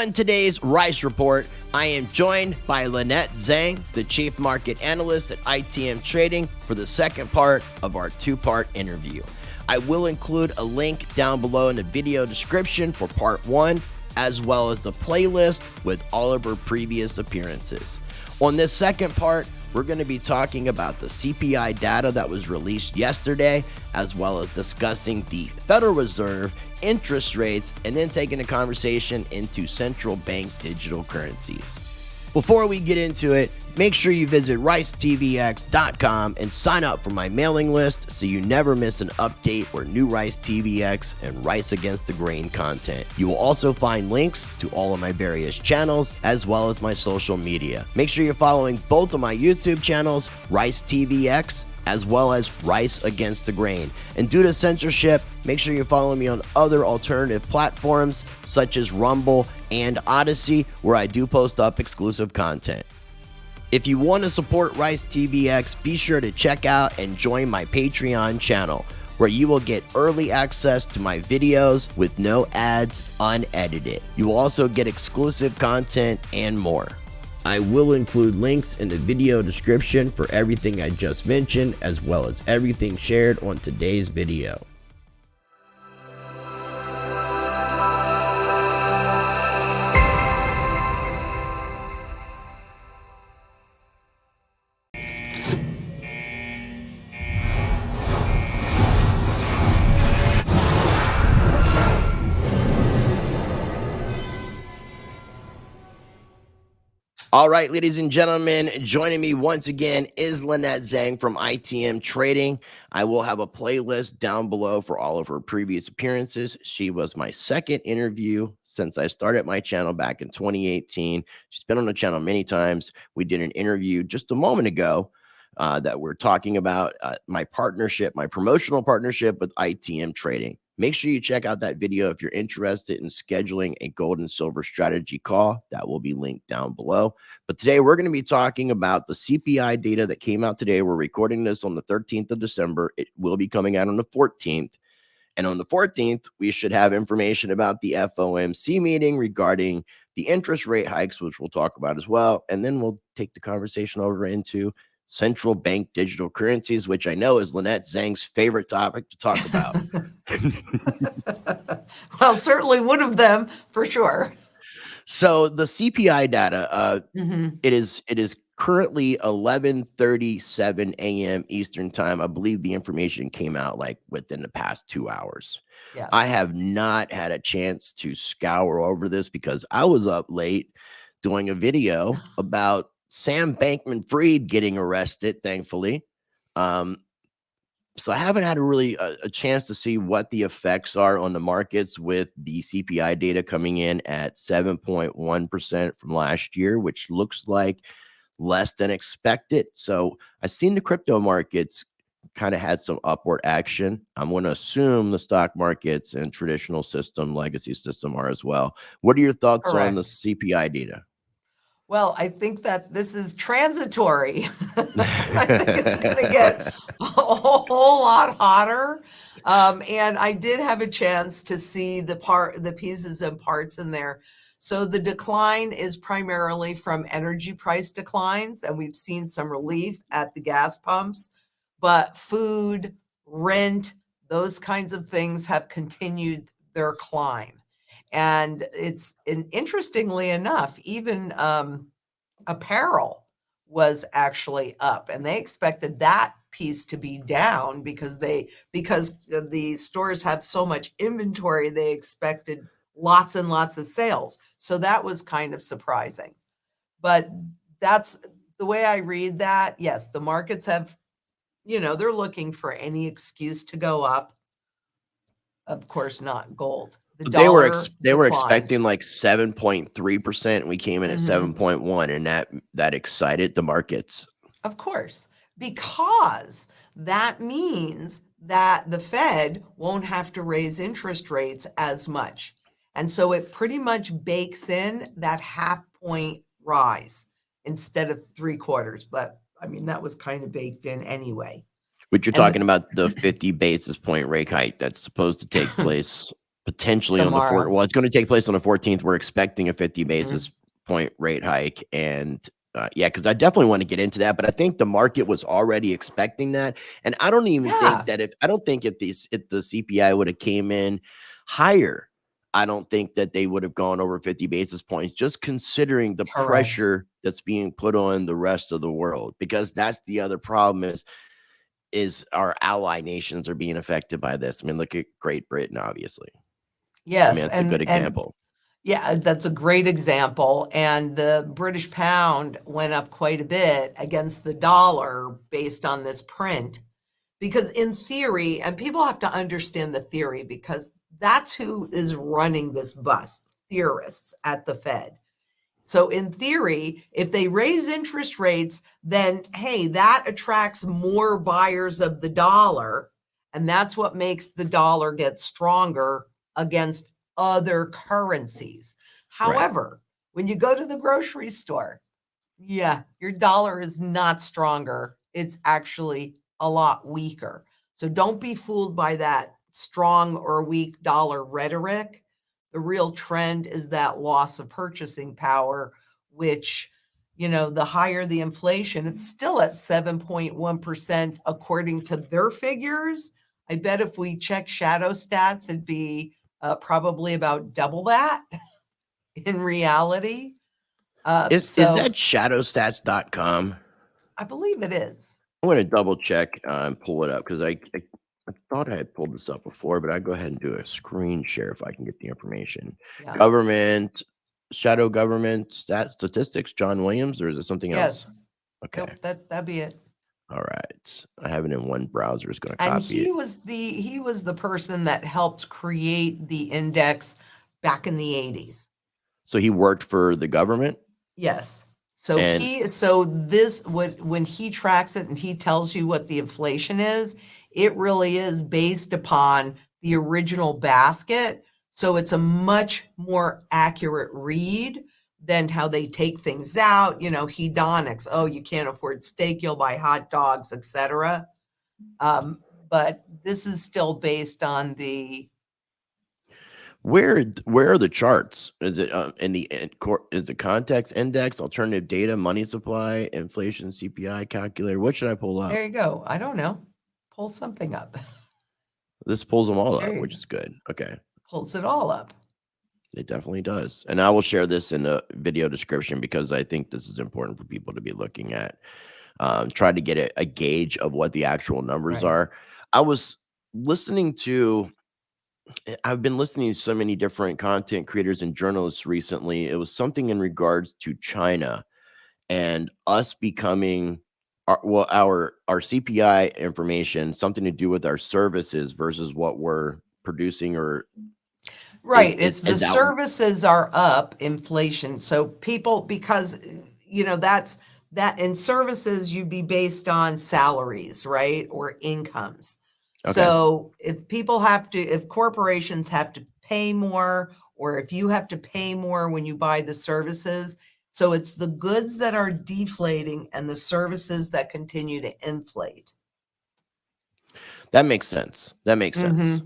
On today's Rice Report, I am joined by Lynette Zang, the Chief Market Analyst at ITM Trading, for the second part of our two-part interview. I will include a link down below in the video description for part one, as well as the playlist with all of her previous appearances. On this second part, we're going to be talking about the CPI data that was released yesterday, as well as discussing the Federal Reserve interest rates, and then taking the conversation into central bank digital currencies. Before we get into it, make sure you visit ricetvx.com and sign up for my mailing list so you never miss an update or new Rice TVX and Rice Against the Grain content. You will also find links to all of my various channels as well as my social media. Make sure you're following both of my YouTube channels, Rice TVX as well as Rice Against the Grain. And due to censorship, make sure you follow me on other alternative platforms such as Rumble and Odyssey, where I do post up exclusive content. If you want to support Rice TVX, be sure to check out and join my Patreon channel, where you will get early access to my videos with no ads, unedited. You will also get exclusive content and more. I will include links in the video description for everything I just mentioned, as well as everything shared on today's video. All right, ladies and gentlemen, joining me once again is Lynette Zang from ITM Trading. I will have a playlist down below for all of her previous appearances. She was my second interview since I started my channel back in 2018. She's been on the channel many times. We did an interview just a moment ago that we're talking about my partnership, my promotional partnership with ITM Trading. Make sure you check out that video if you're interested in scheduling a gold and silver strategy call. That will be linked down below. But today we're going to be talking about the CPI data that came out today. We're recording this on the 13th of December. It will be coming out on the 14th. And on the 14th, we should have information about the FOMC meeting regarding the interest rate hikes, which we'll talk about as well. And then we'll take the conversation over into central bank digital currencies, which I know is Lynette Zang's favorite topic to talk about. Well, certainly one of them for sure. So the CPI data, it is currently 11:37 a.m. Eastern time. I believe the information came out like within the past 2 hours. Yes. I have not had a chance to scour over this because I was up late doing a video about Sam Bankman-Fried getting arrested, thankfully. So I haven't had a chance to see what the effects are on the markets with the CPI data coming in at 7.1% from last year, which looks like less than expected. So I've seen the crypto markets kind of had some upward action. I'm going to assume the stock markets and traditional system, legacy system are as well. What are your thoughts on the CPI data? Well, I think that this is transitory. I think it's going to get a whole lot hotter. And I did have a chance to see the pieces and parts in there. So the decline is primarily from energy price declines, and we've seen some relief at the gas pumps. But food, rent, those kinds of things have continued their climb. And interestingly enough, even apparel was actually up, and they expected that piece to be down because the stores have so much inventory. They expected lots and lots of sales. So that was kind of surprising. But that's the way I read that. Yes, the markets have, they're looking for any excuse to go up. Of course, not gold. They were expecting like 7.3%, and we came in at 7.1, and that excited the markets. Of course, because that means that the Fed won't have to raise interest rates as much. And so it pretty much bakes in that half-point rise instead of 3/4. But I mean, that was kind of baked in anyway. But you're talking about the 50 basis point rate hike that's supposed to take place potentially on the tomorrow. well, it's going to take place on the 14th. We're expecting a 50 basis point rate hike, and yeah, because I definitely want to get into that, but I think the market was already expecting that, and I don't even think that if the CPI would have came in higher, I don't think that they would have gone over 50 basis points, just considering the Correct. pressure that's being put on the rest of the world, because that's the other problem is our ally nations are being affected by this. I mean, look at Great Britain, obviously. I mean, Yes, that's a good example. yeah, that's a great example. And the British pound went up quite a bit against the dollar based on this print. Because in theory, and people have to understand the theory because that's who is running this bus, theorists at the Fed. So in theory, if they raise interest rates, then hey, that attracts more buyers of the dollar. And that's what makes the dollar get stronger against other currencies. Right. However, when you go to the grocery store, yeah, your dollar is not stronger. It's actually a lot weaker. So don't be fooled by that strong or weak dollar rhetoric. The real trend is that loss of purchasing power, which, the higher the inflation, it's still at 7.1% according to their figures. I bet if we check shadow stats, it'd be probably about double that in reality. Is that shadowstats.com? I believe it is. I'm going to double check and pull it up because I thought I had pulled this up before, but I go ahead and do a screen share if I can get the information. Yeah. Government, shadow government statistics, John Williams, or is it something else? Yes. Okay. Nope, that'd be it. All right. I have it in one browser. It's going to And copy it. he was the person that helped create the index back in the 80s. So he worked for the government? Yes. So when he tracks it and he tells you what the inflation is, it really is based upon the original basket. So it's a much more accurate read than how they take things out, hedonics. Oh, you can't afford steak, you'll buy hot dogs, etc. But this is still based on the Where are the charts? Is it is it context index, alternative data, money supply, inflation, CPI calculator? What should I pull up? There you go. I don't know. Pull something up. This pulls them all There up, you which go. is good. Okay. Pulls it all up. It definitely does. And I will share this in the video description because I think this is important for people to be looking at. Try to get a gauge of what the actual numbers Right. are. I was listening to I've been listening to so many different content creators and journalists recently. It was something in regards to China and us becoming our CPI information, something to do with our services versus what we're producing or Right. It's the is out. services are up, inflation. So people, because, that's that in services, you'd be based on salaries, right? Or incomes. Okay. So if corporations have to pay more, or if you have to pay more when you buy the services, so it's the goods that are deflating and the services that continue to inflate. That makes sense. That makes sense.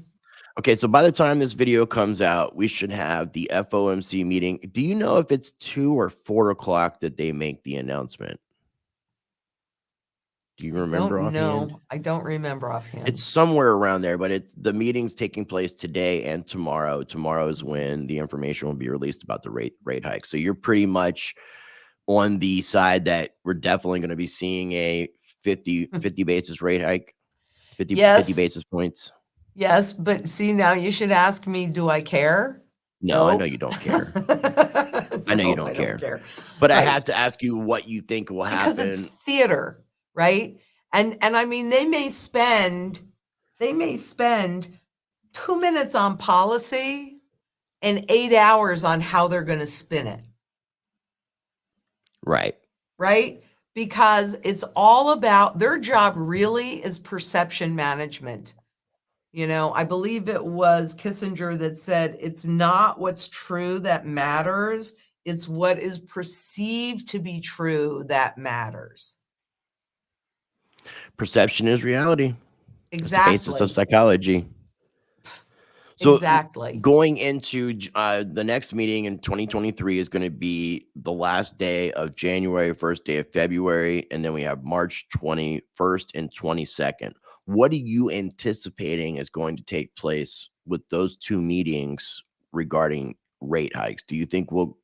Okay, so by the time this video comes out, we should have the FOMC meeting. Do you know if it's 2 or 4 o'clock that they make the announcement? Do you remember offhand? I don't remember offhand. It's somewhere around there, but the meeting's taking place today and tomorrow. Tomorrow is when the information will be released about the rate hike. So you're pretty much on the side that we're definitely going to be seeing a 50 basis rate hike, 50 basis points. Yes, but see, now you should ask me, do I care? No, I know you don't care. I know you don't care. But I have to ask you what you think will happen. Because it's theater, right? And I mean, they may spend 2 minutes on policy and 8 hours on how they're going to spin it. Right. Right? Because it's all about their job really is perception management. I believe it was Kissinger that said it's not what's true that matters, it's what is perceived to be true that matters. Perception is reality. Exactly. It's the basis of psychology. So Exactly. going into the next meeting in 2023 is going to be the last day of January, first day of February, and then we have March 21st and 22nd. What are you anticipating is going to take place with those two meetings regarding rate hikes? Do you think we'll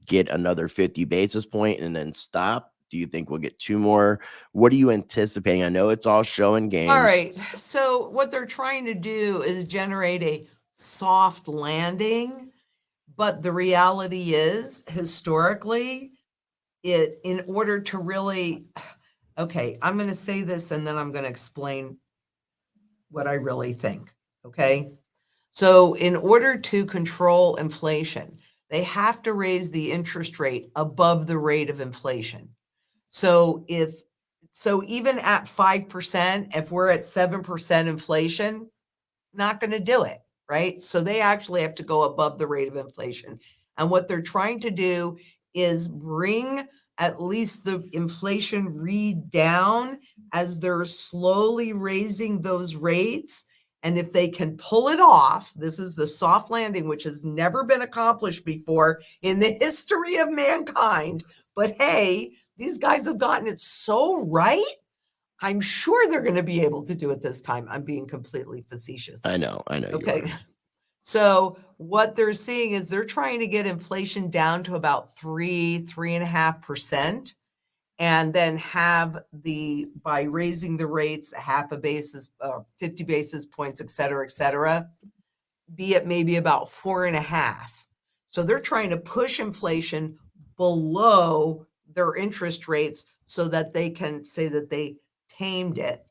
get another 50 basis point and then stop? Do you think we'll get two more? What are you anticipating? I know it's all show and All games. right. So what they're trying to do is generate a soft landing, but the reality is historically in order to really, okay, I'm going to say this and then I'm going to explain what I really think. Okay. So in order to control inflation, they have to raise the interest rate above the rate of inflation. So even at 5%, if we're at 7% inflation, not going to do it, right? So they actually have to go above the rate of inflation. And what they're trying to do is bring at least the inflation read down as they're slowly raising those rates. And if they can pull it off, this is the soft landing, which has never been accomplished before in the history of mankind. But hey, these guys have gotten it so right. I'm sure they're going to be able to do it this time. I'm being completely facetious. I know you are. Okay. So what they're seeing is they're trying to get inflation down to about 3.5%, and then by raising the rates half a basis, 50 basis points, et cetera, be it maybe about 4.5. So they're trying to push inflation below their interest rates so that they can say that they tamed it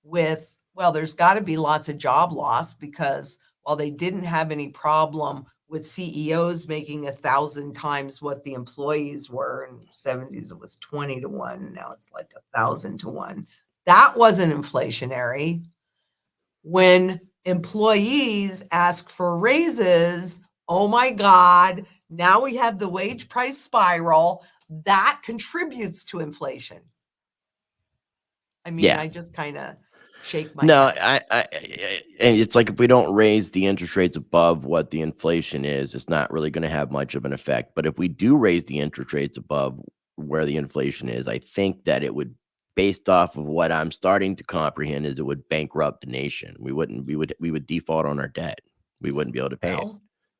there's got to be lots of job loss because while they didn't have any problem with CEOs making 1,000 times what the employees were in the 70s, it was 20 to 1. Now it's like 1,000 to 1. That wasn't inflationary. When employees ask for raises, oh my God, now we have the wage price spiral that contributes to inflation. I mean, Yeah. I just kind of shake my No, head. and it's like if we don't raise the interest rates above what the inflation is, it's not really going to have much of an effect. But if we do raise the interest rates above where the inflation is, I think that it would, based off of what I'm starting to comprehend, is it would bankrupt the nation. We would default on our debt. We wouldn't be able to pay it.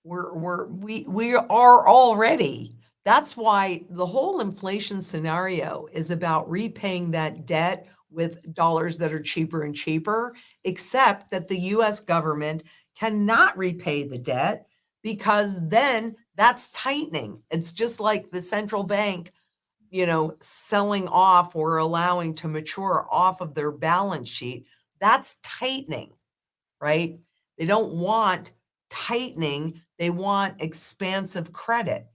Well, we are already. That's why the whole inflation scenario is about repaying that debt with dollars that are cheaper and cheaper, except that the US government cannot repay the debt because then that's tightening. It's just like the central bank, selling off or allowing to mature off of their balance sheet. That's tightening, right? They don't want tightening, they want expansive credit.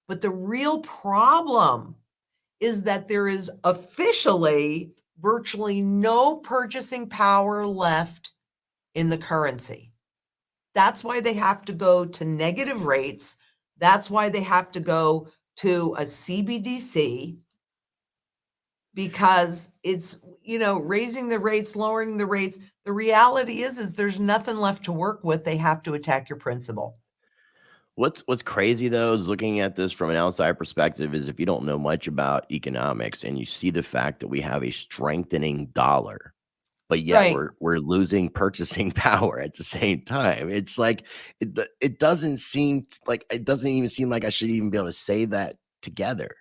But the real problem is that there is officially virtually no purchasing power left in the currency. That's why they have to go to negative rates. That's why they have to go to a CBDC because it's, raising the rates, lowering the rates. The reality is there's nothing left to work with. They have to attack your principal. What's crazy though is looking at this from an outside perspective is if you don't know much about economics and you see the fact that we have a strengthening dollar, but yet Right. we're losing purchasing power at the same time. It's like it doesn't seem like it doesn't even seem like I should even be able to say that together.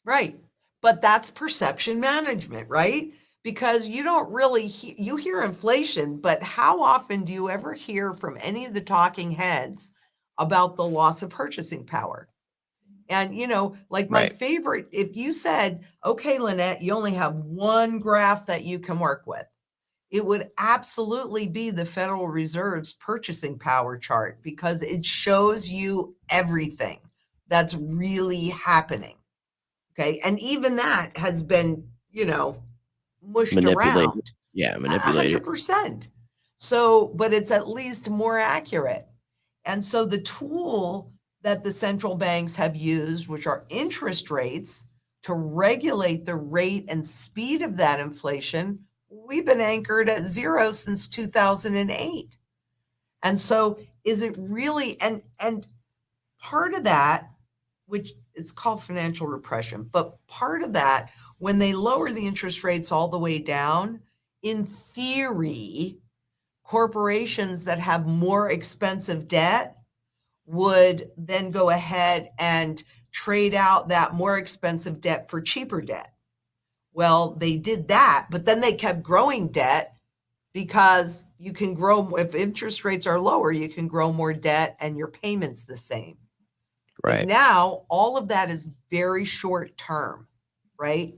Right. But that's perception management, right? Because you don't really you hear inflation, but how often do you ever hear from any of the talking heads about the loss of purchasing power? And like my Right. favorite, if you said, okay, Lynette, you only have one graph that you can work with, it would absolutely be the Federal Reserve's purchasing power chart because it shows you everything that's really happening. Okay. And even that has been, mushed Manipulated. around Yeah, manipulated. 100%. So, but it's at least more accurate. And so the tool that the central banks have used, which are interest rates, to regulate the rate and speed of that inflation, we've been anchored at zero since 2008. And so is it really, and part of that, which it's called financial repression, but part of that, when they lower the interest rates all the way down, in theory, corporations that have more expensive debt would then go ahead and trade out that more expensive debt for cheaper debt. Well, they did that, but then they kept growing debt because you can grow, if interest rates are lower, you can grow more debt and your payment's the same. But Right. now all of that is very short term, right?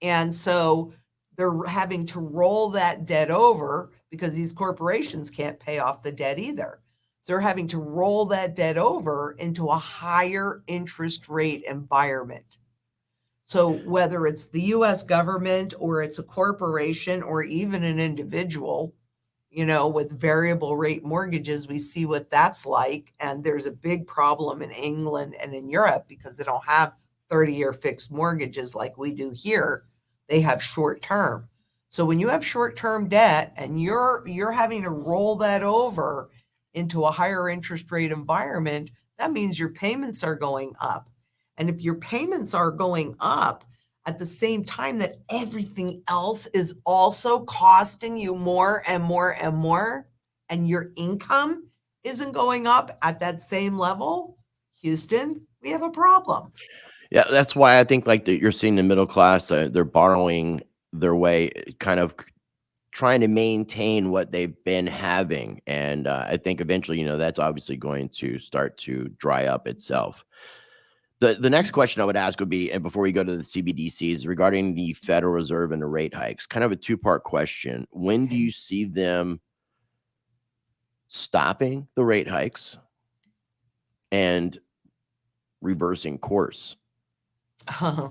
And so they're having to roll that debt over because these corporations can't pay off the debt either. So they're having to roll that debt over into a higher interest rate environment. So whether it's the US government or it's a corporation or even an individual, with variable rate mortgages, we see what that's like. And there's a big problem in England and in Europe because they don't have 30-year fixed mortgages like we do here. They have short term. So when you have short term debt and you're having to roll that over into a higher interest rate environment, that means your payments are going up. And if your payments are going up at the same time that everything else is also costing you more and more and more, and your income isn't going up at that same level, Houston, we have a problem. Yeah, that's why I think like you're seeing the middle class, they're borrowing their way, kind of trying to maintain what they've been having, and I think eventually, that's obviously going to start to dry up itself. The next question I would ask would be, and before we go to the CBDCs, regarding the Federal Reserve and the rate hikes, kind of a two-part question. When do Okay. you see them stopping the rate hikes and reversing course?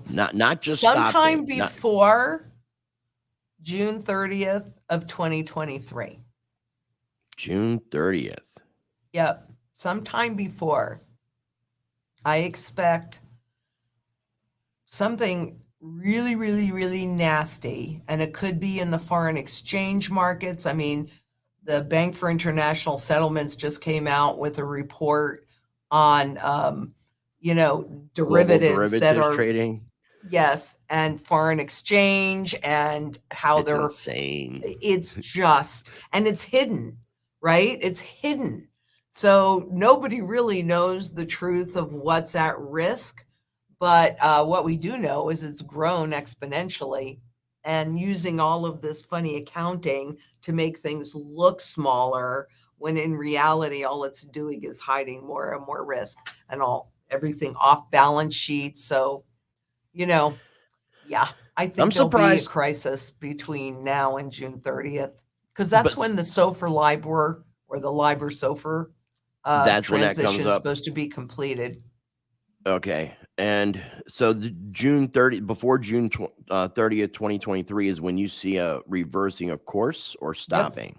Not just Sometime stopping, not before June 30th of 2023. June 30th. Yep. Sometime before. I expect something really, really, really nasty, and it could be in the foreign exchange markets. I mean, the Bank for International Settlements just came out with a report on, Global derivatives that derivatives are, trading. yes, and foreign exchange and how It's they're, insane. it's just, and it's hidden, right? It's hidden. So nobody really knows the truth of what's at risk. But what we do know is it's grown exponentially, and using all of this funny accounting to make things look smaller when in reality all it's doing is hiding more and more risk and everything off balance sheet. So, yeah, I I'm think there'll be a surprised. crisis between now and June 30th because that's But when the SOFR LIBOR or the LIBOR SOFR that's when that comes transition is up. supposed to be completed. Okay. And so the June 30, before June 30th, 2023 is when you see a reversing of course or Yep. stopping.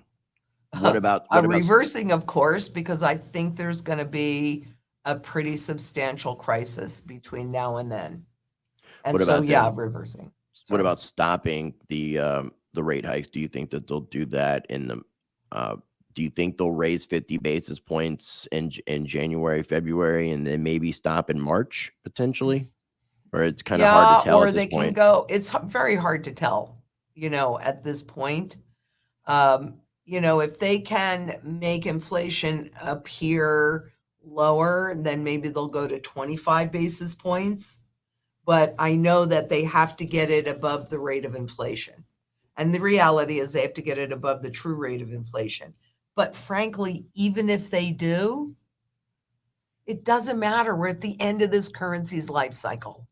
What about, A what about, reversing, of course, because I think there's going to be a pretty substantial crisis between now and then. And what so, about yeah, them? reversing. What Sorry. about stopping the rate hikes? Do you think that they'll do that in the, uh, do you think they'll raise 50 basis points in January, February, and then maybe stop in March potentially? Or it's kind of hard to Yeah, tell or at this they can point? go, it's very hard to tell, at this point. If they can make inflation appear lower, then maybe they'll go to 25 basis points. But I know that they have to get it above the rate of inflation. And the reality is they have to get it above the true rate of inflation. But frankly, even if they do, it doesn't matter. We're at the end of this currency's life cycle.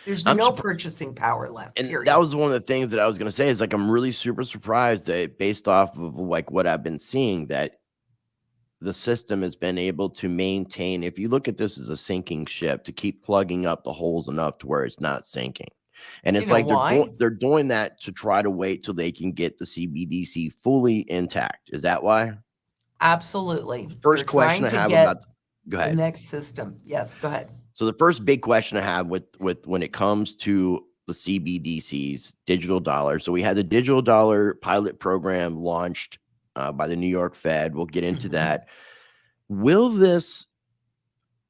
There's I'm no surprised. purchasing power left, And that period. was one of the things that I was going to say is like, I'm really super surprised that based off of like what I've been seeing, that the system has been able to maintain, if you look at this as a sinking ship, to keep plugging up the holes enough to where it's not sinking. And You it's know like why? they're doing that to try to wait till they can get the CBDC fully intact. Is that why? Absolutely. They're First question trying I to have about, get go the ahead. next system. Yes, go ahead. So the first big question I have with when it comes to the CBDCs, digital dollar. So we had the digital dollar pilot program launched by the New York Fed. We'll get into Mhm. that.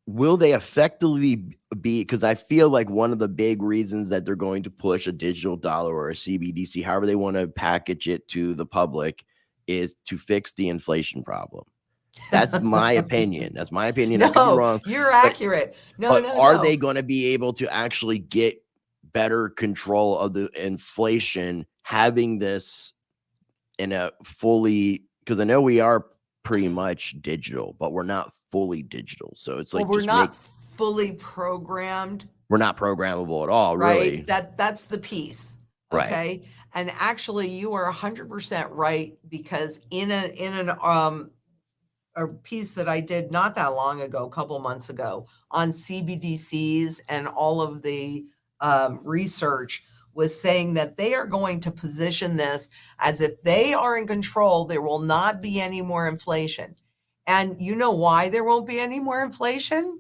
Will they effectively be, because I feel like one of the big reasons that they're going to push a digital dollar or a CBDC, however they want to package it to the public, is to fix the inflation problem. That's my opinion. That's my opinion. I could be No, wrong, you're but accurate. No, no, are they no. going to be able to actually get better control of the inflation having this in a fully, because I know we are pretty much digital, but we're not fully digital. So it's Well, like we're just not fully programmed, we're not programmable at all, right? really. That's the piece. Right. Okay. And actually you are 100% right, because in a piece that I did not that long ago, a couple months ago, on CBDCs, and all of the research was saying that they are going to position this as if they are in control, there will not be any more inflation. And you know why there won't be any more inflation?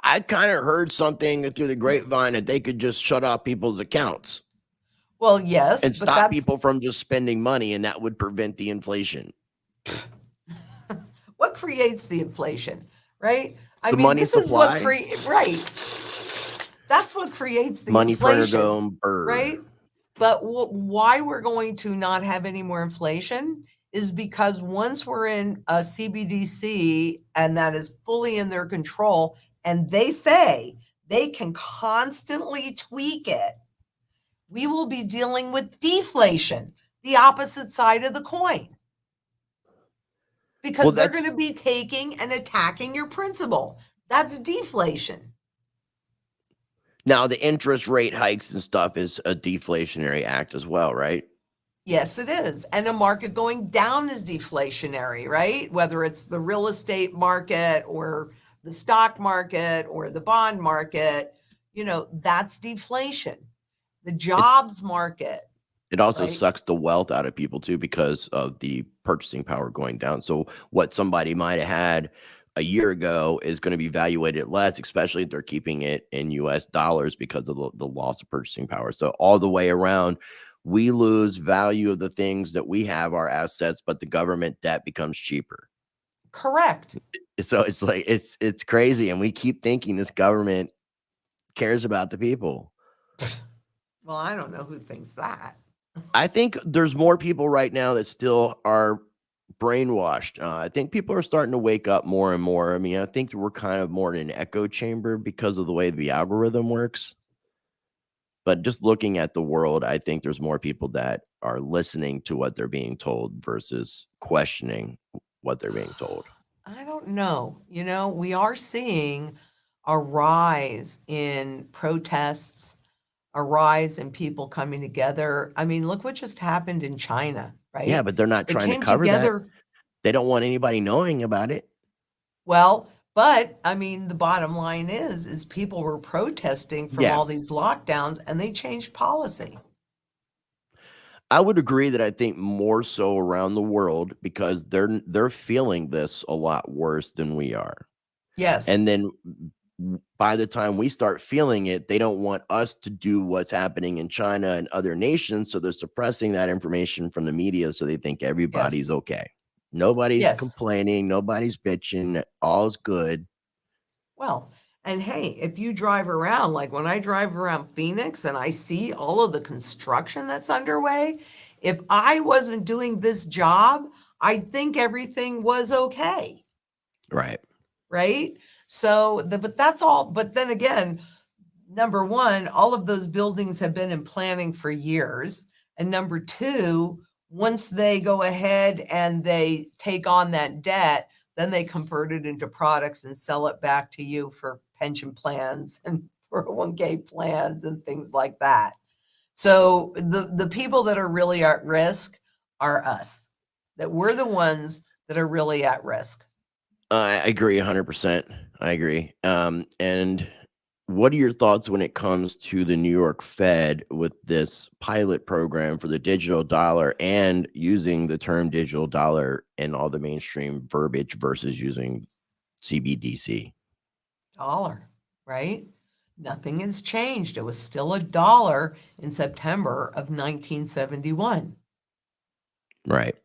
I kind of heard something through the grapevine that they could just shut off people's accounts Well, yes, and but stop people that's from just spending money, and that would prevent the inflation. what creates the inflation, right? I The mean, money this is what supply, right. That's what creates the money printer inflation, going bird. right? But why we're going to not have any more inflation is because once we're in a CBDC and that is fully in their control, and they say they can constantly tweak it, we will be dealing with deflation, the opposite side of the coin, Well, because they're going that's to be taking and attacking your principal. That's deflation. now the interest rate hikes and stuff is a deflationary act as well, right? Yes, it is. And a market going down is deflationary, right? Whether it's the real estate market or the stock market or the bond market, that's deflation. The It's jobs market, it also right? sucks the wealth out of people too because of the purchasing power going down. So what somebody might have had a year ago is going to be valuated less, especially if they're keeping it in US dollars because of the loss of purchasing power. So all the way around, we lose value of the things that we have, our assets, but the government debt becomes cheaper. Correct. So it's like it's crazy. And we keep thinking this government cares about the people. Well, I don't know who thinks that. I think there's more people right now that still are brainwashed. I think people are starting to wake up more and more. I mean, I think we're kind of more in an echo chamber because of the way the algorithm works. But just looking at the world, I think there's more people that are listening to what they're being told versus questioning what they're being told. I don't know. We are seeing a rise in protests, a rise in people coming together. I mean, look what just happened in China, Yeah, right? but they're not They trying to came cover that. together. They don't want anybody knowing about it. Well, but I mean, the bottom line is people were protesting from Yeah, all these lockdowns, and they changed policy. I would agree that I think more so around the world because they're feeling this a lot worse than we are. Yes, And then by the time we start feeling it, they don't want us to do what's happening in China and other nations. So they're suppressing that information from the media. So they think everybody's yes, okay. Nobody's yes. complaining. Nobody's bitching. All's good. Well, and hey, if you drive around, like when I drive around Phoenix and I see all of the construction that's underway, if I wasn't doing this job, I'd think everything was okay, Right. right? So, but that's all. But then again, number one, all of those buildings have been in planning for years. And number two, once they go ahead and they take on that debt, then they convert it into products and sell it back to you for pension plans and 401k plans and things like that. So the people that are really at risk are us, that we're the ones that are really at risk. I agree 100%. I agree. And what are your thoughts when it comes to the New York Fed with this pilot program for the digital dollar and using the term digital dollar in all the mainstream verbiage versus using CBDC? Dollar, right? Nothing has changed. It was still a dollar in September of 1971. Right.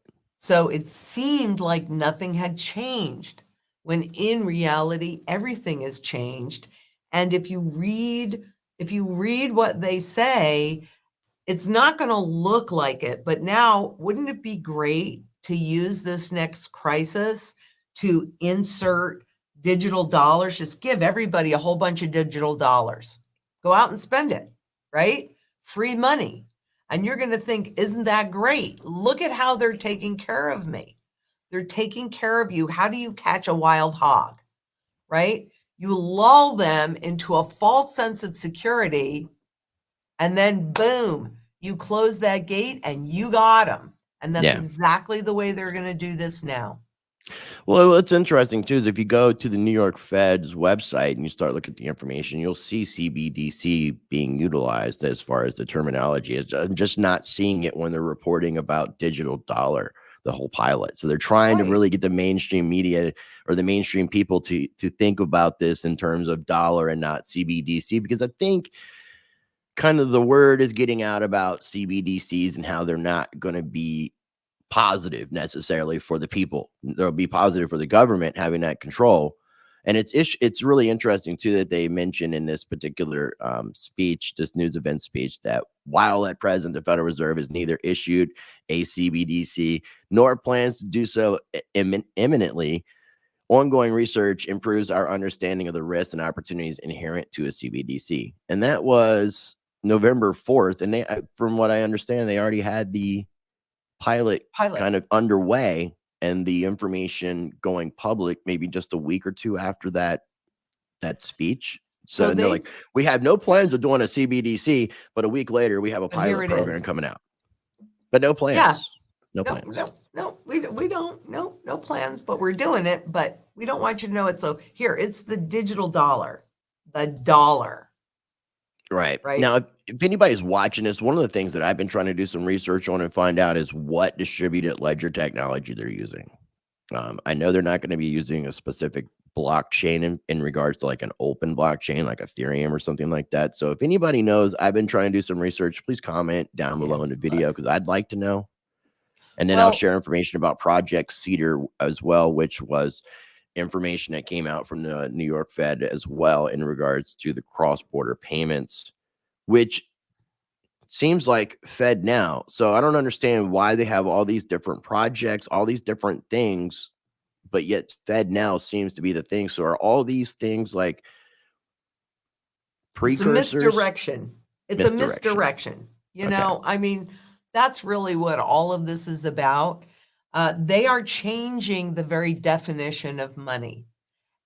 So it seemed like nothing had changed, when in reality, everything has changed. And if you read what they say, it's not going to look like it. But now, wouldn't it be great to use this next crisis to insert digital dollars? Just give everybody a whole bunch of digital dollars. Go out and spend it, right? Free money. And you're going to think, isn't that great? Look at how they're taking care of me. They're taking care of you. How do you catch a wild hog, right? You lull them into a false sense of security, and then boom, you close that gate and you got them. And that's exactly the way they're going to do this now. Well, what's interesting too is if you go to the New York Fed's website and you start looking at the information, you'll see CBDC being utilized as far as the terminology is. I'm just not seeing it when they're reporting about digital dollar, the whole pilot. So they're trying to really get the mainstream media or the mainstream people to think about this in terms of dollar and not CBDC, because I think kind of the word is getting out about CBDCs and how they're not going to be positive necessarily for the people. They'll be positive for the government having that control. And it's really interesting too that they mentioned in this particular speech, this news event speech, that while at present the Federal Reserve has neither issued a CBDC nor plans to do so imminently, ongoing research improves our understanding of the risks and opportunities inherent to a CBDC. And that was November 4th. And they, from what I understand, they already had the pilot kind of underway and the information going public maybe just a week or two after that speech. So they're like, we have no plans of doing a CBDC, but a week later we have a pilot program coming out. But no plans. Yeah. No plans. We don't. No plans, but we're doing it. But we don't want you to know it. So here, it's the digital dollar. The dollar. Right. Now, if anybody's watching this, one of the things that I've been trying to do some research on and find out is what distributed ledger technology they're using. I know they're not going to be using a specific blockchain in regards to like an open blockchain, like Ethereum or something like that. So if anybody knows, I've been trying to do some research. Please comment down below in the video because I'd like to know. And then I'll share information about Project Cedar as well, which was information that came out from the New York Fed as well in regards to the cross-border payments, which seems like Fed now. So I don't understand why they have all these different projects, all these different things, but yet Fed now seems to be the thing. So are all these things like precursors? It's a misdirection. It's a misdirection. You know, I mean, that's really what all of this is about. They are changing the very definition of money.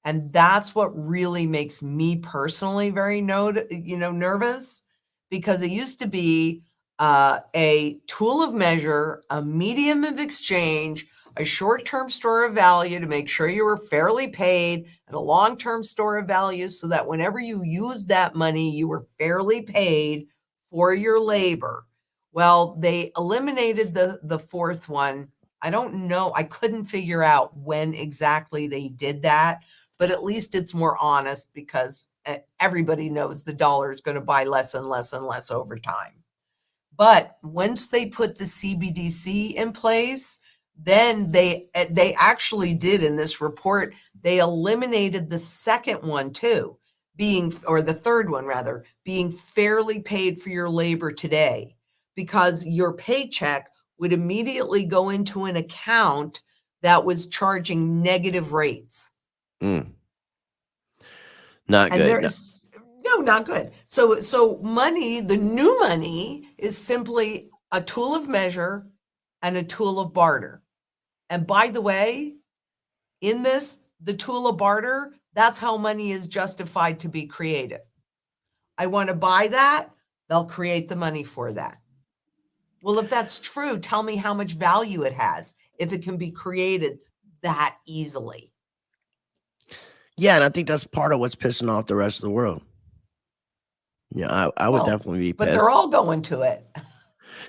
And that's what really makes me personally very nervous, because it used to be a tool of measure, a medium of exchange, a short-term store of value to make sure you were fairly paid, and a long-term store of value so that whenever you used that money, you were fairly paid for your labor. Well, they eliminated the fourth one. I don't know. I couldn't figure out when exactly they did that, but at least it's more honest because everybody knows the dollar is going to buy less and less and less over time. But once they put the CBDC in place, then they actually did in this report, they eliminated the second one too, or the third one rather, being fairly paid for your labor today, because your paycheck would immediately go into an account that was charging negative rates. Not good. No, not good. So money, the new money, is simply a tool of measure and a tool of barter. And by the way, in this, the tool of barter, that's how money is justified to be created. I want to buy that, they'll create the money for that. Well, if that's true, tell me how much value it has if it can be created that easily. Yeah, and I think that's part of what's pissing off the rest of the world. Yeah, I would definitely be pissed. But they're all going to it.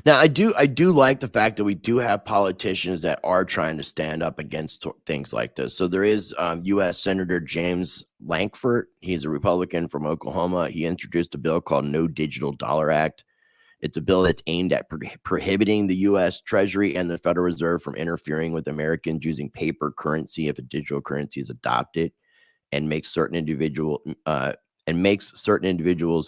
Now, I do like the fact that we do have politicians that are trying to stand up against things like this. So there is U.S. Senator James Lankford. He's a Republican from Oklahoma. He introduced a bill called No Digital Dollar Act. It's a bill that's aimed at prohibiting the U.S. Treasury and the Federal Reserve from interfering with Americans using paper currency if a digital currency is adopted, and makes certain individuals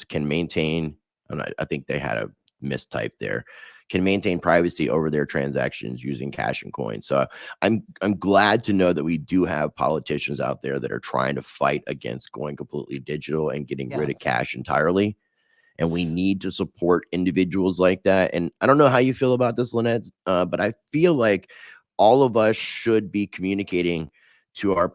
can maintain. And I think they had a mistype there. Can maintain privacy over their transactions using cash and coins. So I'm glad to know that we do have politicians out there that are trying to fight against going completely digital and getting rid of cash entirely. And we need to support individuals like that. And I don't know how you feel about this, Lynette, but I feel like all of us should be communicating to our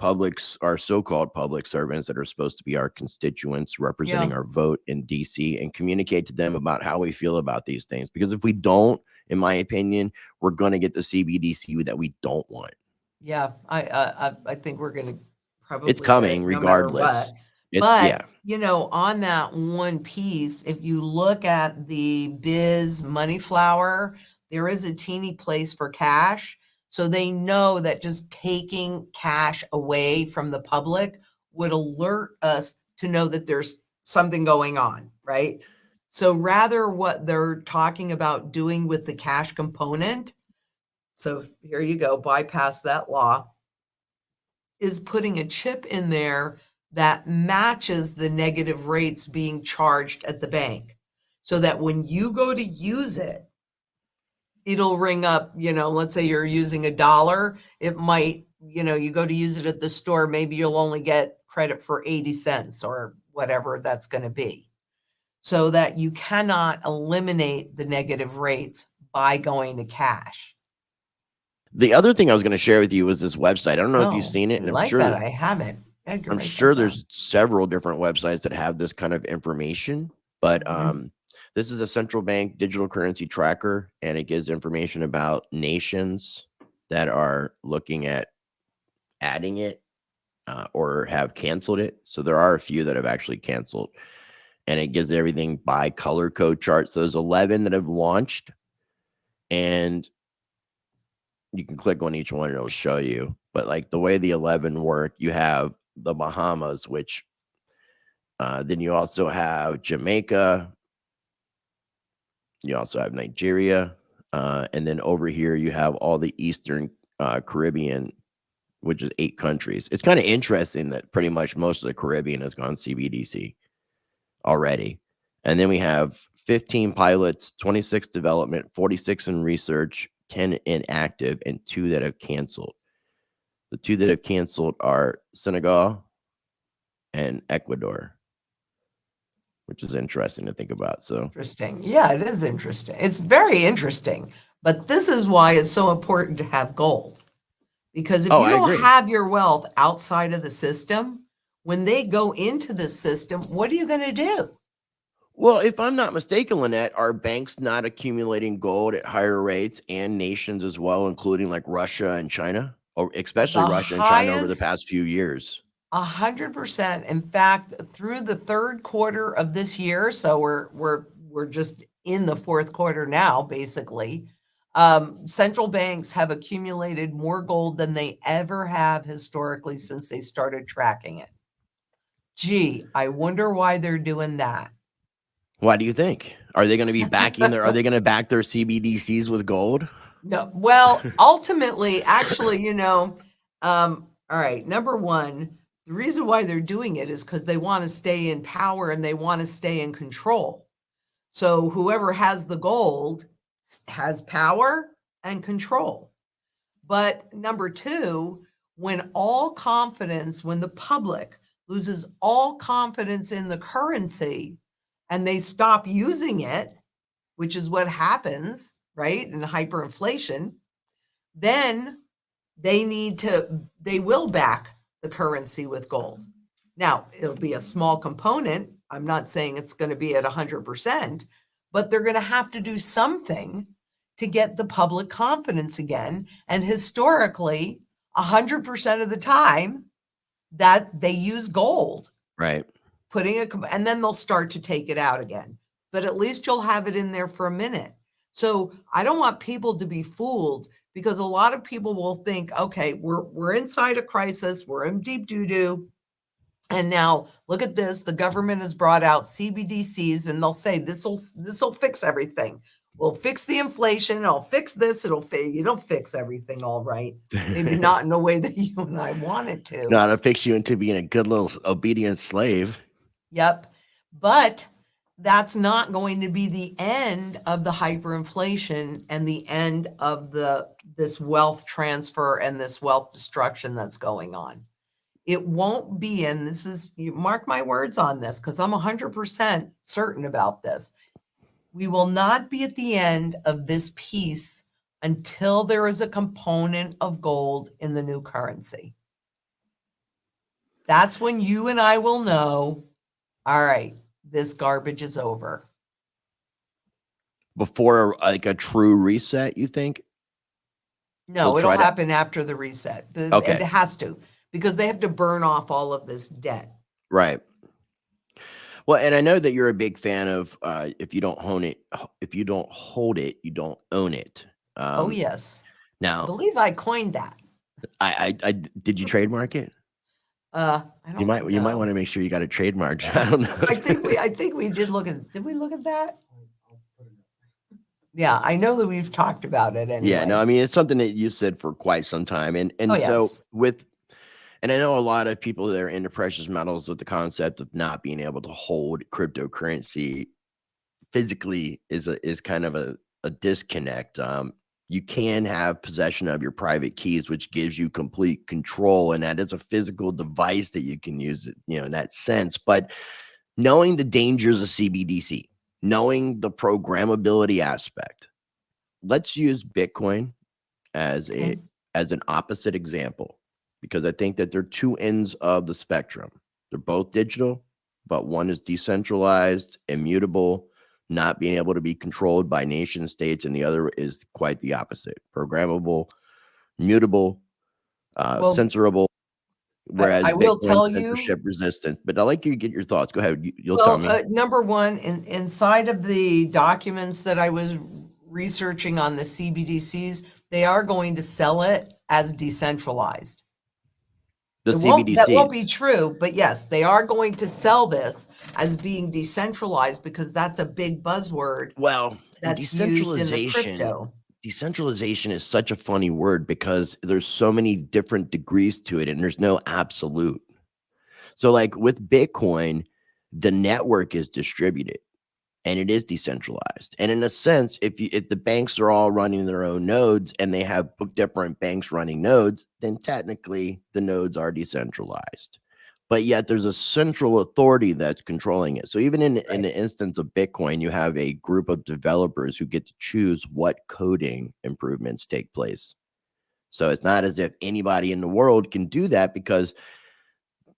so-called public servants that are supposed to be our constituents representing our vote in DC, and communicate to them about how we feel about these things. Because if we don't, in my opinion, we're going to get the CBDC that we don't want. Yeah, I think we're going to probably it's coming regardless. But, on that one piece, if you look at the Biz Money Flower, there is a teeny place for cash. So they know that just taking cash away from the public would alert us to know that there's something going on, right? So rather what they're talking about doing with the cash component, so here you go, bypass that law, is putting a chip in there that matches the negative rates being charged at the bank, so that when you go to use it, it'll ring up, let's say you're using $1, it might, you go to use it at the store, maybe you'll only get credit for 80 cents or whatever that's going to be, so that you cannot eliminate the negative rates by going to cash. The other thing I was going to share with you was this website. I don't know if you've seen it. And I'm sure that I haven't. I'm sure there's several different websites that have this kind of information, but this is a central bank digital currency tracker, and it gives information about nations that are looking at adding it or have canceled it. So there are a few that have actually canceled, and it gives everything by color code chart. So there's 11 that have launched, and you can click on each one and it'll show you. But like the way the 11 work, you have the Bahamas, which then you also have Jamaica. You also have Nigeria. And then over here, you have all the Eastern Caribbean, which is 8 countries. It's kind of interesting that pretty much most of the Caribbean has gone CBDC already. And then we have 15 pilots, 26 development, 46 in research, 10 inactive, and 2 that have canceled. The 2 that have canceled are Senegal and Ecuador, which is interesting to think about. So interesting. Yeah, it is interesting. It's very interesting. But this is why it's so important to have gold. Because if you don't have your wealth outside of the system, when they go into the system, what are you going to do? Well, if I'm not mistaken, Lynette, are banks not accumulating gold at higher rates, and nations as well, including like Russia and China, or especially Russia and China over the past few years? 100%. In fact, through the third quarter of this year, so we're just in the fourth quarter now, basically. Central banks have accumulated more gold than they ever have historically since they started tracking it. Gee, I wonder why they're doing that. Why do you think? Are they going to be backing are they going to back their CBDCs with gold? No. Well, ultimately, actually, all right. Number one, the reason why they're doing it is because they want to stay in power and they want to stay in control. So whoever has the gold has power and control. But number two, when the public loses all confidence in the currency and they stop using it, which is what happens, right, in hyperinflation, then they will back the currency with gold. Now, it'll be a small component. I'm not saying it's going to be at 100%, but they're going to have to do something to get the public confidence again. And historically, 100% of the time that they use gold. Right. And then they'll start to take it out again. But at least you'll have it in there for a minute. So I don't want people to be fooled, because a lot of people will think, okay, we're inside a crisis, we're in deep doo-doo, And now look at this. The government has brought out CBDCs, and they'll say this'll fix everything. We'll fix the inflation. I'll fix this. You don't fix everything all right. Maybe not in the way that you and I want it to. No, to fix you into being a good little obedient slave. Yep. But that's not going to be the end of the hyperinflation and the end of this wealth transfer and this wealth destruction that's going on. It won't be, and this is, you mark my words on this, because I'm 100% certain about this. We will not be at the end of this piece until there is a component of gold in the new currency. That's when you and I will know, all right, this garbage is over. Before like a true reset, you think? No, it'll happen after the reset. Okay. It has to, because they have to burn off all of this debt. Right. Well, and I know that you're a big fan of if you don't hold it, you don't own it. Oh, yes. Now, I believe I coined that. I did you trademark it? I don't know. You might want to make sure you got a trademark. I don't know. I think we did did we look at that? Yeah, I know that we've talked about it anyway. Yeah, no, I mean, it's something that you said for quite some time. And Oh, so yes. and I know a lot of people that are into precious metals with the concept of not being able to hold cryptocurrency physically is kind of a disconnect. You can have possession of your private keys, which gives you complete control, and that is a physical device that you can use it, in that sense. But knowing the dangers of CBDC, knowing the programmability aspect, let's use Bitcoin as an opposite example, because I think that they're two ends of the spectrum. They're both digital, but one is decentralized, immutable, not being able to be controlled by nation states, and the other is quite the opposite: programmable, mutable, censorable. Whereas I will Bitcoin tell you, censorship resistant. But I'd like you to get your thoughts. Go ahead. You'll well, tell me. number one, inside of the documents that I was researching on the CBDCs, they are going to sell it as decentralized. The CBDCs. That won't be CBDCs. true, but yes, they are going to sell this as being decentralized, because that's a big buzzword Well, that's used in the crypto. decentralization is such a funny word because there's so many different degrees to it, and there's no absolute. So like with Bitcoin, the network is distributed and it is decentralized. And in a sense, if the banks are all running their own nodes and they have different banks running nodes, then technically the nodes are decentralized. But yet there's a central authority that's controlling it. So even in the instance of Bitcoin, you have a group of developers who get to choose what coding improvements take place. So it's not as if anybody in the world can do that, because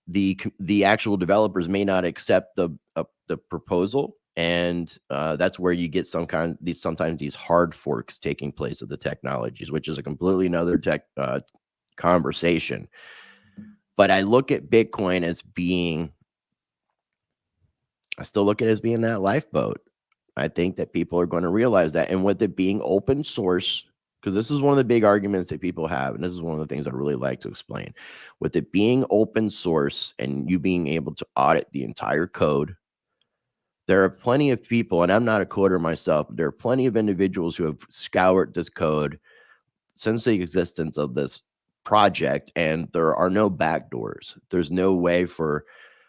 the actual developers may not accept the proposal, and that's where you get sometimes these hard forks taking place of the technologies, which is a completely another conversation. But I look at Bitcoin as being, I still look at it as being that lifeboat. I think that people are going to realize that, and with it being open source, because this is one of the big arguments that people have, and this is one of the things I really like to explain. With it being open source and you being able to audit the entire code, there are plenty of people, and I'm not a coder myself, but there are plenty of individuals who have scoured this code since the existence of this project, and there are no backdoors. There's no way for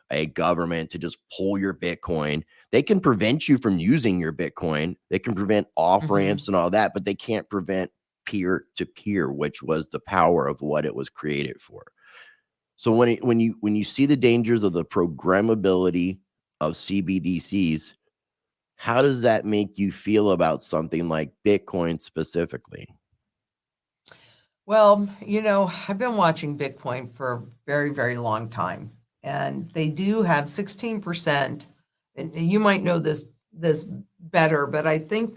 a government to just pull your Bitcoin. They can prevent you from using your Bitcoin. They can prevent off ramps and all that, but they can't prevent peer to peer, which was the power of what it was created for. So when you see the dangers of the programmability of CBDCs, how does that make you feel about something like Bitcoin specifically? Well, I've been watching Bitcoin for a very, very long time, and they do have 16%. And you might know this better, but I think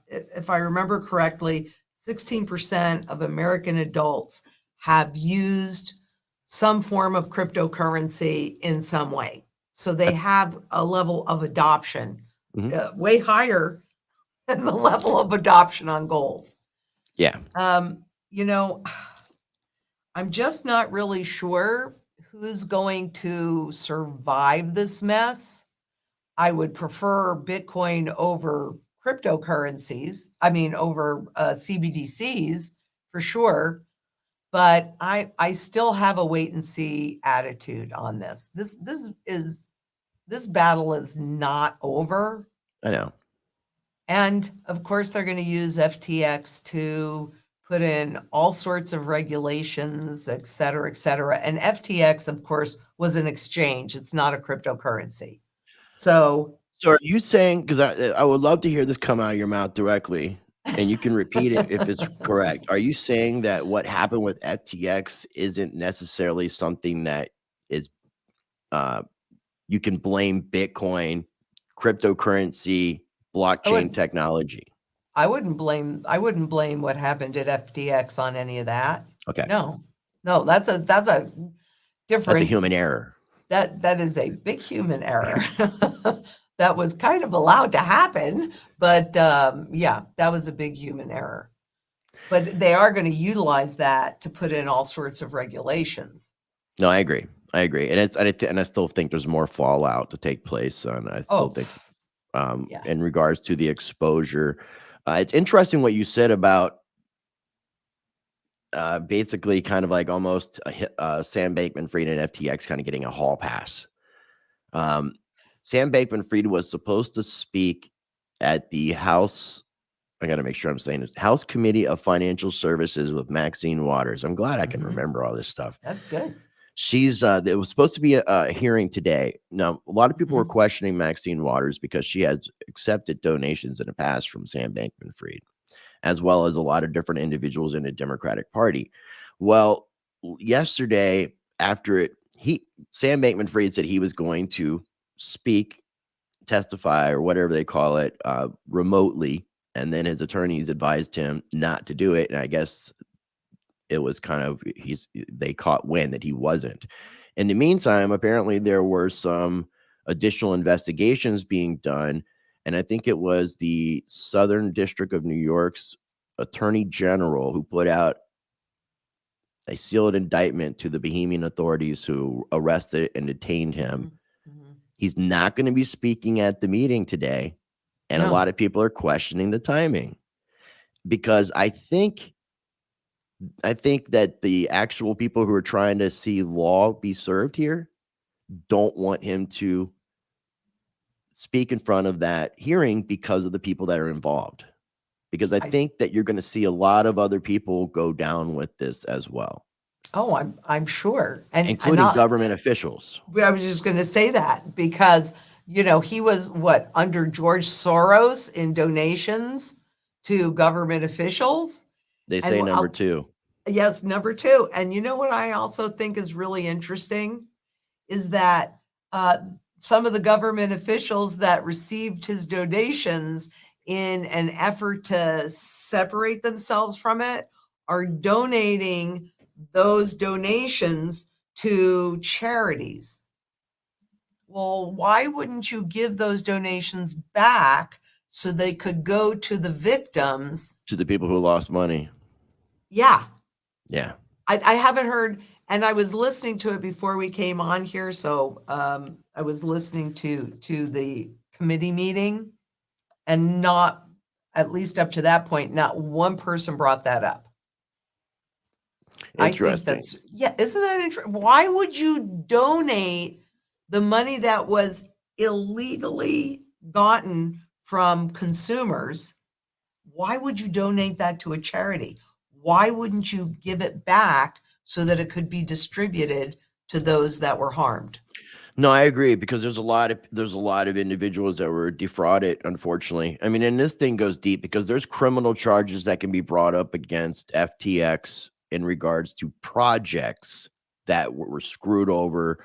if I remember correctly, 16% of American adults have used some form of cryptocurrency in some way. So they have a level of adoption way higher than the level of adoption on gold. Yeah. I'm just not really sure who's going to survive this mess, I would prefer Bitcoin over cryptocurrencies. I mean, over CBDCs for sure. But I still have a wait and see attitude on this. This battle is not over. I know. And of course, they're going to use FTX to put in all sorts of regulations, et cetera, et cetera. And FTX, of course, was an exchange. It's not a cryptocurrency. So are you saying, because I would love to hear this come out of your mouth directly, and you can repeat it if it's correct. Are you saying that what happened with FTX isn't necessarily something that is you can blame Bitcoin, cryptocurrency, blockchain technology? I wouldn't blame what happened at FTX on any of that. Okay. No, that's a different. That's a human error. That is a big human error. That was kind of allowed to happen, but yeah, that was a big human error. But they are going to utilize that to put in all sorts of regulations. No, I agree. And I still think there's more fallout to take place. And I still think, in regards to the exposure, it's interesting what you said about basically kind of like almost Sam Bankman-Fried and FTX kind of getting a hall pass. Sam Bankman-Fried was supposed to speak at the House, I got to make sure I'm saying it, House Committee of Financial Services with Maxine Waters. I'm glad I can remember all this stuff. That's good. It was supposed to be a hearing today. Now, a lot of people were questioning Maxine Waters because she has accepted donations in the past from Sam Bankman-Fried, as well as a lot of different individuals in the Democratic Party. Well, yesterday, after Sam Bankman-Fried said he was going to speak, testify, or whatever they call it, remotely, and then his attorneys advised him not to do it. And I guess it was kind of they caught wind that he wasn't. In the meantime, apparently there were some additional investigations being done, and I think it was the Southern District of New York's Attorney General who put out a sealed indictment to the Bahamian authorities who arrested and detained him. He's not going to be speaking at the meeting today, and a lot of people are questioning the timing because I think that the actual people who are trying to see law be served here don't want him to speak in front of that hearing because of the people that are involved. Because I think that you're going to see a lot of other people go down with this as well. Oh, I'm sure. And including government officials. I was just going to say that because, he was under George Soros in donations to government officials. They say number two. Yes, number two. And you know what I also think is really interesting is that some of the government officials that received his donations in an effort to separate themselves from it are donating those donations to charities. Well, why wouldn't you give those donations back so they could go to the victims? To the people who lost money. Yeah. Yeah. I haven't heard, and I was listening to it before we came on here. So I was listening to the committee meeting, and not, at least up to that point, not one person brought that up. Interesting. I think isn't that interesting? Why would you donate the money that was illegally gotten from consumers? Why would you donate that to a charity? Why wouldn't you give it back so that it could be distributed to those that were harmed? No, I agree, because there's a lot of individuals that were defrauded, unfortunately. I mean, and this thing goes deep because there's criminal charges that can be brought up against FTX in regards to projects that were screwed over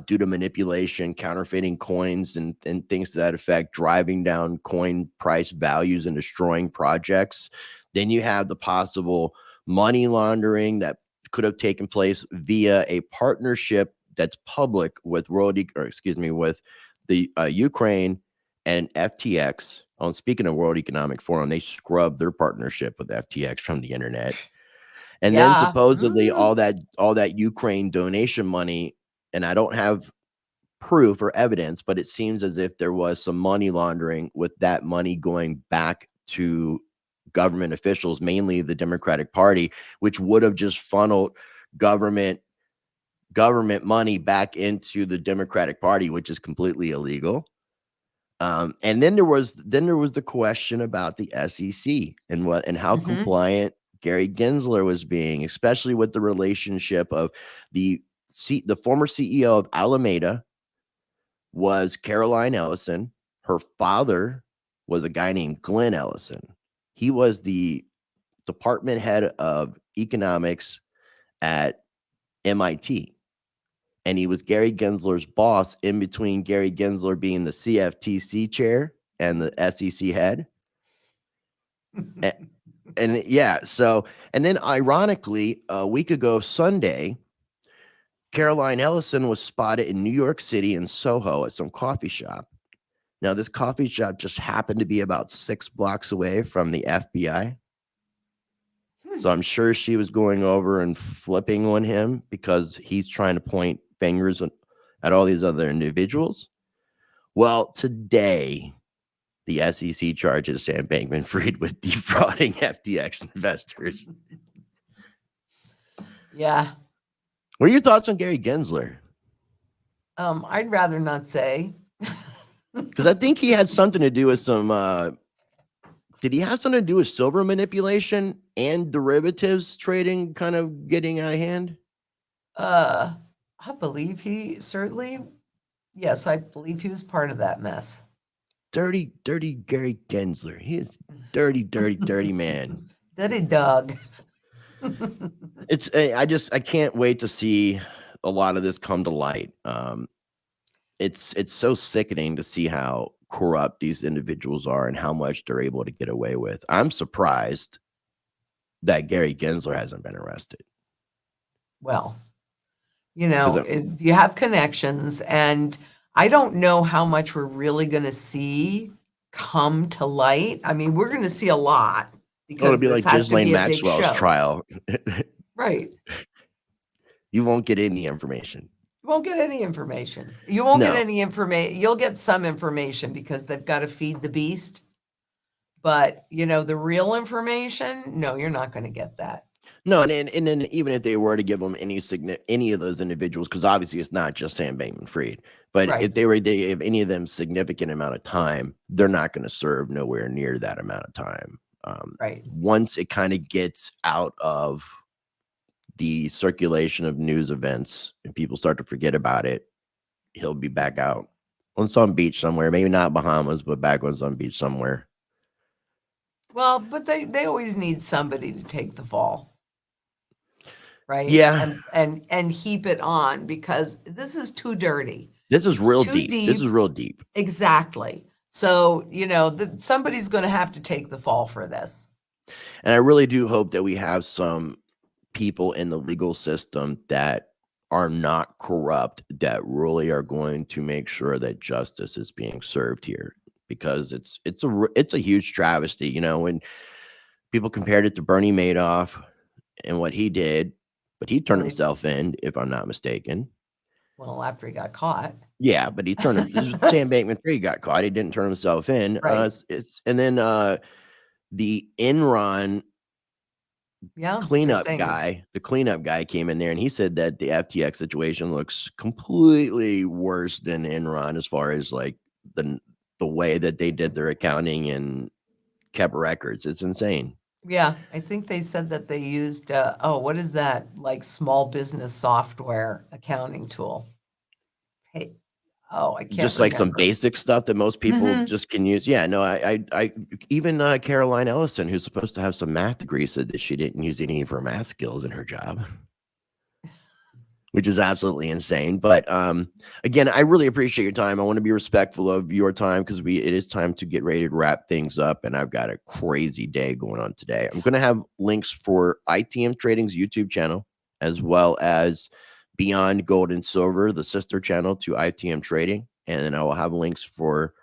due to manipulation, counterfeiting coins, and things to that effect, driving down coin price values and destroying projects. Then you have the possible money laundering that could have taken place via a partnership that's public with with the Ukraine and FTX. Speaking of World Economic Forum, they scrubbed their partnership with FTX from the internet. And then supposedly all that Ukraine donation money and I don't have proof or evidence, but it seems as if there was some money laundering with that money going back to government officials, mainly the Democratic Party, which would have just funneled government money back into the Democratic Party, which is completely illegal. And then there was the question about the SEC and how compliant Gary Gensler was being, especially with the relationship of the former CEO of Alameda was Caroline Ellison. Her father was a guy named Glenn Ellison. He was the department head of economics at MIT. And he was Gary Gensler's boss in between Gary Gensler being the CFTC chair and the SEC head. And yeah, so, and then ironically, a week ago Sunday, Caroline Ellison was spotted in New York City in Soho at some coffee shop. Now, this coffee shop just happened to be about 6 blocks away from the FBI. So I'm sure she was going over and flipping on him because he's trying to point fingers at all these other individuals. Well, today, the SEC charges Sam Bankman-Fried with defrauding FTX investors. Yeah. What are your thoughts on Gary Gensler? I'd rather not say. Because I think he had something to do with some did he have something to do with silver manipulation and derivatives trading kind of getting out of hand? I believe he certainly, yes, I believe he was part of that mess. Dirty Gary Gensler. He is dirty man. Dirty dog. I can't wait to see a lot of this come to light. It's so sickening to see how corrupt these individuals are and how much they're able to get away with. I'm surprised that Gary Gensler hasn't been arrested. Well, if you have connections, and I don't know how much we're really going to see come to light. I mean, we're going to see a lot because it'll be this like has to be Ghislaine a big Maxwell's show. trial. Right. You won't get any information. You won't get any information. You won't get any information. You'll get some information because they've got to feed the beast. But, the real information, no, you're not going to get that. No, and then even if they were to give them any of those individuals, because obviously it's not just Sam Bankman-Fried, but if they were to give any of them significant amount of time, they're not going to serve nowhere near that amount of time. Right. Once it kind of gets out of the circulation of news events and people start to forget about it, he'll be back out on some beach somewhere, maybe not Bahamas, but back on some beach somewhere. Well, but they always need somebody to take the fall. Right? Yeah. And heap it on because this is too dirty. This is real deep. This is real deep. Exactly. So, somebody's going to have to take the fall for this. And I really do hope that we have some people in the legal system that are not corrupt, that really are going to make sure that justice is being served here, because it's a huge travesty. When people compared it to Bernie Madoff and what he did, but he turned himself in, if I'm not mistaken. Well, after he got caught. Yeah, but he turned Sam Bankman-Fried got caught. He didn't turn himself in. Right. And then the Enron cleanup guy came in there and he said that the FTX situation looks completely worse than Enron as far as like the way that they did their accounting and kept records. It's insane. Yeah, I think they said that they used what is that, like small business software accounting tool? Hey, I can't just like some basic stuff that most people just can use. Yeah, no, I even Caroline Ellison, who's supposed to have some math degree, said that she didn't use any of her math skills in her job, which is absolutely insane. But again, I really appreciate your time. I want to be respectful of your time because it is time to get ready to wrap things up, and I've got a crazy day going on today. I'm going to have links for ITM Trading's YouTube channel, as well as Beyond Gold and Silver, the sister channel to ITM Trading. And then I will have links for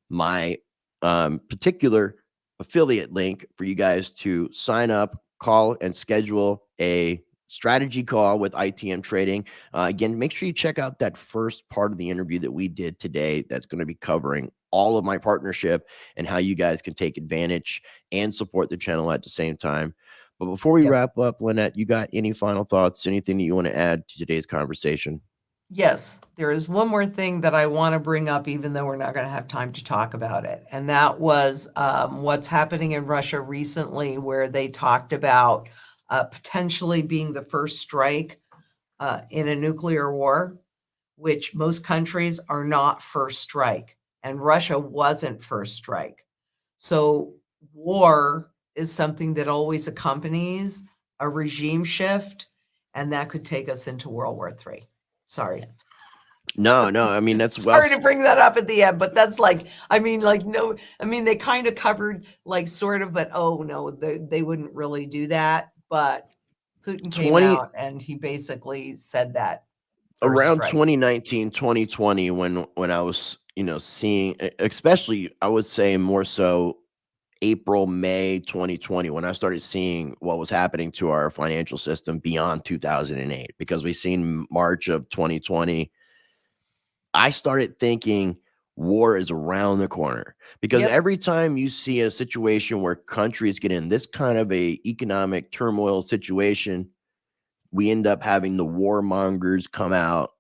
my particular affiliate link for you guys to sign up, call, and schedule a strategy call with ITM Trading. Again, make sure you check out that first part of the interview that we did today. That's going to be covering all of my partnership and how you guys can take advantage and support the channel at the same time. But before we Yep. wrap up, Lynette, you got any final thoughts, anything that you want to add to today's conversation? Yes, there is one more thing that I want to bring up, even though we're not going to have time to talk about it. And that was what's happening in Russia recently, where they talked about potentially being the first strike in a nuclear war, which most countries are not first strike. And Russia wasn't first strike. So war is something that always accompanies a regime shift, and that could take us into World War III. Sorry. No, I mean, that's Sorry to bring that up at the end, but that's like, I mean, like, no, I mean, they kind of covered, like, sort of, but oh no, they wouldn't really do that. But Putin came 20 out and he basically said that first around strike. 2019, 2020, when I was, seeing, especially, I would say more so April, May 2020, when I started seeing what was happening to our financial system beyond 2008, because we seen March of 2020, I started thinking war is around the corner, because Yep, every time you see a situation where countries get in this kind of a economic turmoil situation, we end up having the warmongers come out.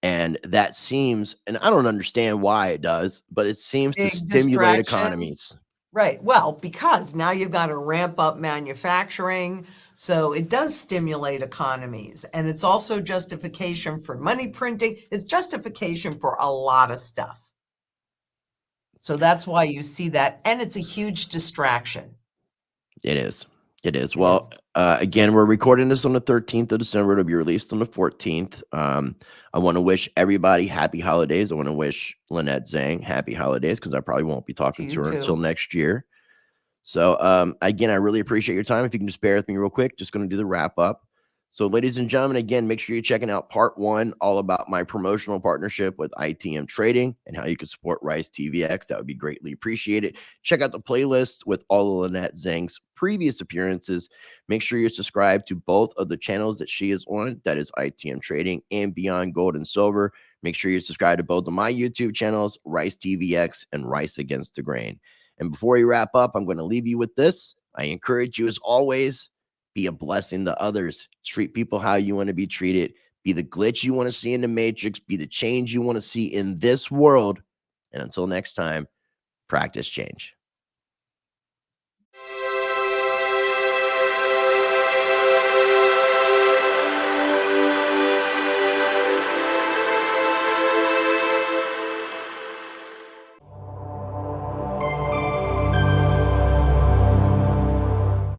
And that seems, and I don't understand why it does, but it seems to big stimulate distraction. economies. Right. Well, because now you've got to ramp up manufacturing. So it does stimulate economies. And it's also justification for money printing. It's justification for a lot of stuff. So that's why you see that. And it's a huge distraction. It is. It is. It Well, is. again, we're recording this on the 13th of December. It'll be released on the 14th. I want to wish everybody happy holidays. I want to wish Lynette Zang happy holidays, because I probably won't be To talking you to her until too. next year. So, again, I really appreciate your time. If you can just bear with me real quick, just going to do the wrap up. So, ladies and gentlemen, again, make sure you're checking out part 1, all about my promotional partnership with ITM Trading and how you can support Rice TVX. That would be greatly appreciated. Check out the playlist with all of Lynette Zang's previous appearances. Make sure you're subscribed to both of the channels that she is on. That is ITM Trading and Beyond Gold and Silver. Make sure you're subscribed to both of my YouTube channels, Rice TVX and Rice Against the Grain. And before we wrap up, I'm going to leave you with this. I encourage you, as always, be a blessing to others. Treat people how you want to be treated. Be the glitch you want to see in the matrix. Be the change you want to see in this world. And until next time, practice change.